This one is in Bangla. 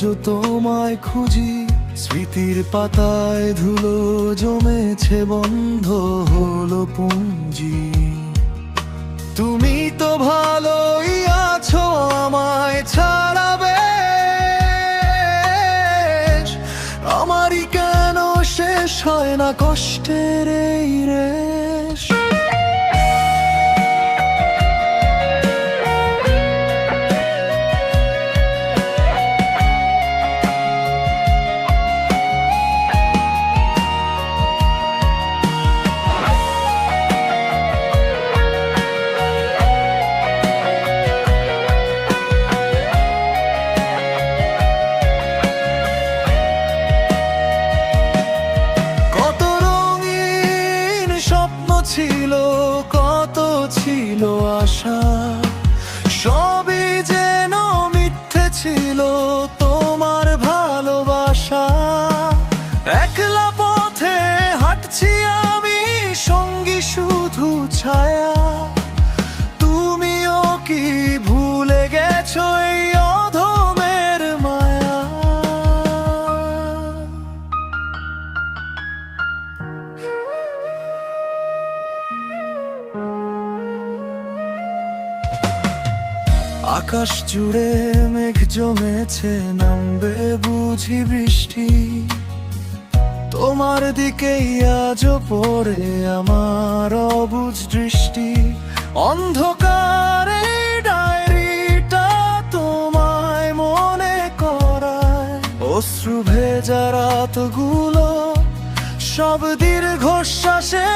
আজও তোমায় খুঁজি, স্মৃতির পাতায় ধুলো জমেছে, বন্ধ হলো পুঞ্জি। তুমি তো ভালোই আছো আমায় ছাড়াবে, আমারই কেন শেষ হয় না কষ্টের এই রেশ। ছিল কত ছিল আশা, সবই যেন মিথ্যে ছিল তোমার ভালোবাসা। একলা পথে হাঁটছি আমি, সঙ্গী শুধু ছায়া। তুমিও কি ভুলে গেছো এই অধমের মায়া? আকাশ জুড়ে মেঘ জমেছে, নামবে বুঝি বৃষ্টি। তোমার দিকেই আজও পড়ে আমার অবুঝ দৃষ্টি। অন্ধকারে ডায়েরিটা তোমায় মনে করায়, অশ্রু ভেজা রাতগুলো সব দীর্ঘশ্বাসে